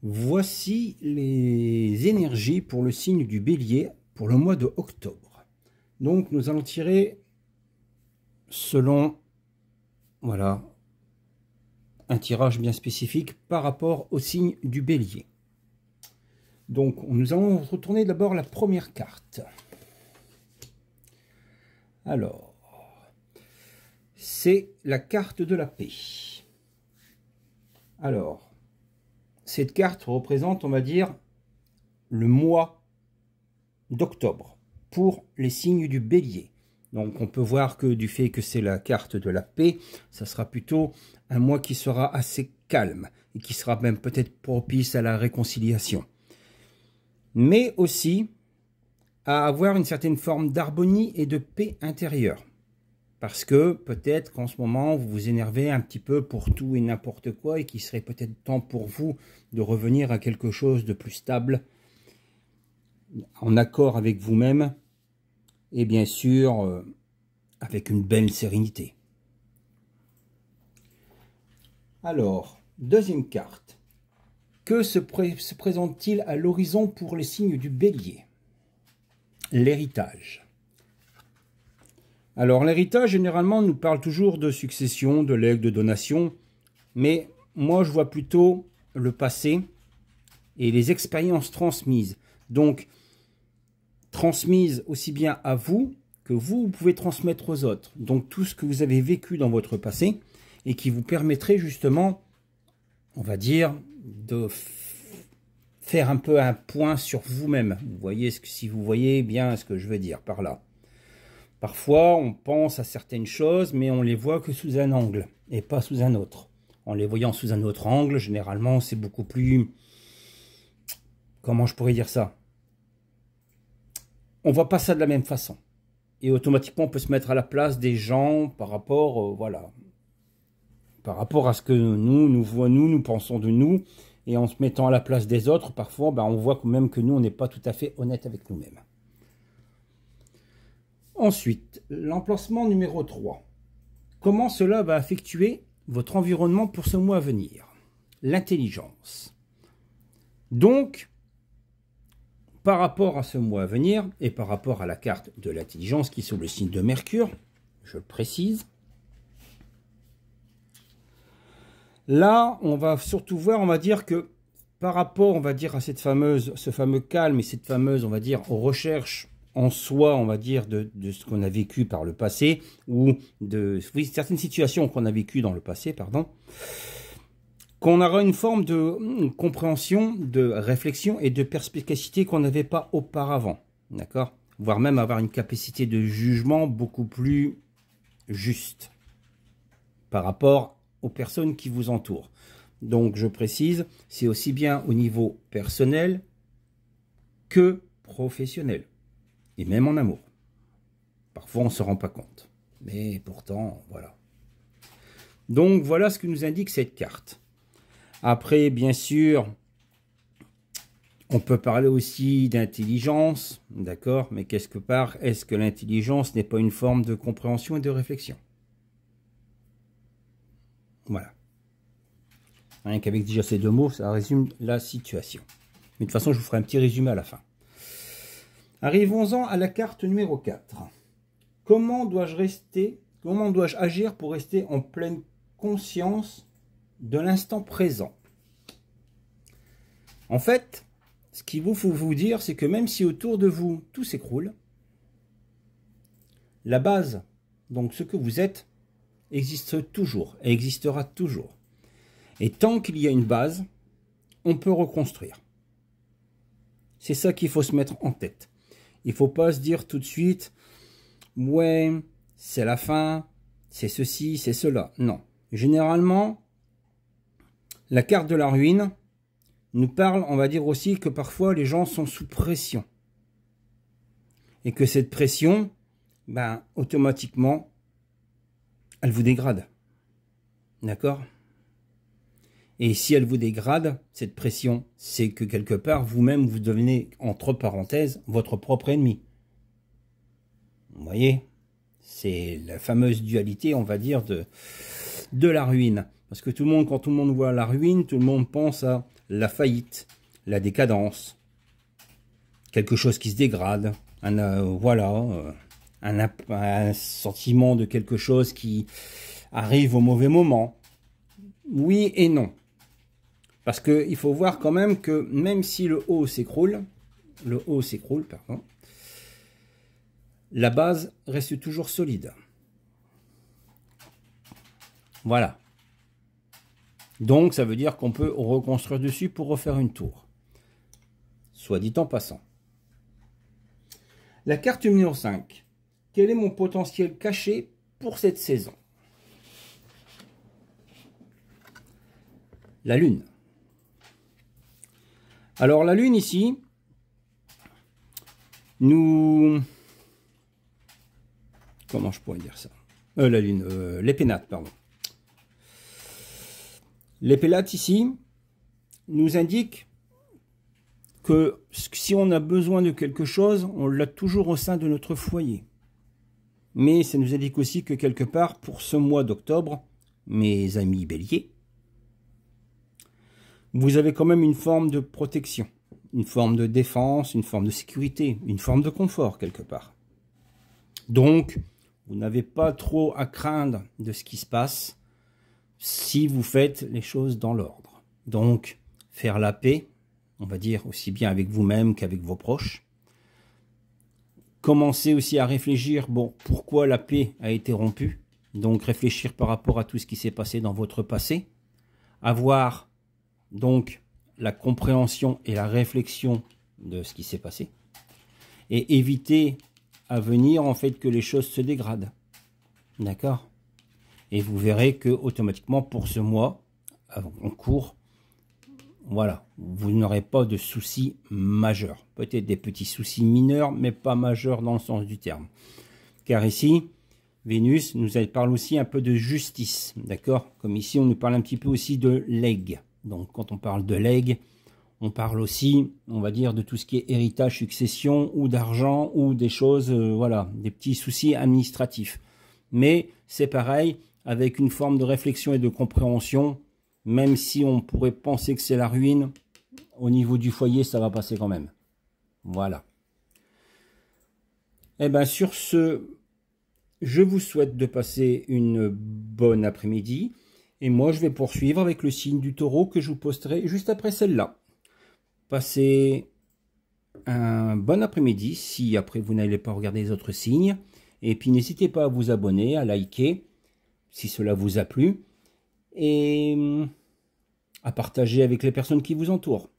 Voici les énergies pour le signe du Bélier pour le mois de octobre. Donc nous allons tirer selon, voilà, un tirage bien spécifique par rapport au signe du Bélier. Donc nous allons retourner d'abord la première carte. Alors, c'est la carte de la paix. Alors, cette carte représente, on va dire, le mois d'octobre pour les signes du Bélier. Donc on peut voir que du fait que c'est la carte de la paix, ça sera plutôt un mois qui sera assez calme et qui sera même peut-être propice à la réconciliation. Mais aussi à avoir une certaine forme d'harmonie et de paix intérieure. Parce que peut-être qu'en ce moment, vous vous énervez un petit peu pour tout et n'importe quoi et qu'il serait peut-être temps pour vous de revenir à quelque chose de plus stable, en accord avec vous-même et bien sûr avec une belle sérénité. Alors, deuxième carte. Que se présente-t-il à l'horizon pour les signes du Bélier? L'héritage. Alors l'héritage, généralement, nous parle toujours de succession, de legs, de donation, mais moi je vois plutôt le passé et les expériences transmises. Donc, transmises aussi bien à vous que vous pouvez transmettre aux autres. Donc tout ce que vous avez vécu dans votre passé et qui vous permettrait justement, on va dire, de faire un peu un point sur vous-même. Vous voyez si vous voyez bien ce que je veux dire par là. Parfois, on pense à certaines choses, mais on les voit que sous un angle et pas sous un autre. En les voyant sous un autre angle, généralement, c'est beaucoup plus... Comment je pourrais dire ça? On voit pas ça de la même façon. Et automatiquement, on peut se mettre à la place des gens par rapport, voilà, par rapport à ce que nous pensons de nous. Et en se mettant à la place des autres, parfois, on voit quand même que nous, on n'est pas tout à fait honnête avec nous-mêmes. Ensuite, l'emplacement numéro 3. Comment cela va affectuer votre environnement pour ce mois à venir? L'intelligence. Donc, par rapport à ce mois à venir, et par rapport à la carte de l'intelligence qui est sur le signe de Mercure, je le précise, là, on va surtout voir, on va dire que par rapport, on va dire, à ce fameux calme et cette fameuse, on va dire, recherche en soi, on va dire, de ce qu'on a vécu par le passé, ou de certaines situations qu'on a vécues dans le passé, pardon, qu'on aura une forme de compréhension, de réflexion et de perspicacité qu'on n'avait pas auparavant, d'accord? Voire même avoir une capacité de jugement beaucoup plus juste par rapport aux personnes qui vous entourent. Donc, je précise, c'est aussi bien au niveau personnel que professionnel. Et même en amour. Parfois, on ne se rend pas compte. Mais pourtant, voilà. Donc, voilà ce que nous indique cette carte. Après, bien sûr, on peut parler aussi d'intelligence, d'accord? Mais quelque part, est-ce que l'intelligence n'est pas une forme de compréhension et de réflexion? Voilà. Rien qu'avec déjà ces deux mots, ça résume la situation. Mais de toute façon, je vous ferai un petit résumé à la fin. Arrivons-en à la carte numéro 4. Comment dois-je agir pour rester en pleine conscience de l'instant présent? En fait, ce qu'il faut vous dire, c'est que même si autour de vous, tout s'écroule, la base, donc ce que vous êtes, existe toujours et existera toujours. Et tant qu'il y a une base, on peut reconstruire. C'est ça qu'il faut se mettre en tête. Il ne faut pas se dire tout de suite, ouais, c'est la fin, c'est ceci, c'est cela. Non. Généralement, la carte de la ruine nous parle, on va dire aussi que parfois les gens sont sous pression. Et que cette pression, automatiquement, elle vous dégrade. D'accord? Et si elle vous dégrade, cette pression, c'est que quelque part, vous-même, vous devenez, entre parenthèses, votre propre ennemi. Vous voyez? C'est la fameuse dualité, on va dire, de la ruine. Parce que tout le monde, quand tout le monde voit la ruine, tout le monde pense à la faillite, la décadence, quelque chose qui se dégrade, un sentiment de quelque chose qui arrive au mauvais moment. Oui et non. Parce qu'il faut voir quand même que même si le haut s'écroule, pardon, la base reste toujours solide. Voilà. Donc ça veut dire qu'on peut reconstruire dessus pour refaire une tour. Soit dit en passant. La carte numéro 5. Quel est mon potentiel caché pour cette saison? La Lune. Alors la Lune ici, comment je pourrais dire ça? La Lune, les pénates, pardon. Les pénates ici nous indiquent que si on a besoin de quelque chose, on l'a toujours au sein de notre foyer. Mais ça nous indique aussi que quelque part, pour ce mois d'octobre, mes amis béliers, vous avez quand même une forme de protection, une forme de défense, une forme de sécurité, une forme de confort quelque part. Donc, vous n'avez pas trop à craindre de ce qui se passe si vous faites les choses dans l'ordre. Donc, faire la paix, on va dire aussi bien avec vous-même qu'avec vos proches. Commencez aussi à réfléchir, bon, pourquoi la paix a été rompue. Donc, réfléchir par rapport à tout ce qui s'est passé dans votre passé. Avoir donc la compréhension et la réflexion de ce qui s'est passé. Et éviter à venir en fait que les choses se dégradent. D'accord? Et vous verrez que automatiquement pour ce mois en cours, voilà, vous n'aurez pas de soucis majeurs. Peut-être des petits soucis mineurs, mais pas majeurs dans le sens du terme. Car ici, Vénus nous parle aussi un peu de justice, d'accord? Comme ici, on nous parle un petit peu aussi de legs. Donc, quand on parle de legs, on parle aussi, on va dire, de tout ce qui est héritage, succession, ou d'argent, ou des choses, voilà, des petits soucis administratifs. Mais c'est pareil, avec une forme de réflexion et de compréhension, même si on pourrait penser que c'est la ruine, au niveau du foyer, ça va passer quand même. Voilà. Et bien sur ce, je vous souhaite de passer une bonne après-midi. Et moi, je vais poursuivre avec le signe du taureau que je vous posterai juste après celle-là. Passez un bon après-midi si après vous n'allez pas regarder les autres signes. Et puis n'hésitez pas à vous abonner, à liker si cela vous a plu. Et à partager avec les personnes qui vous entourent.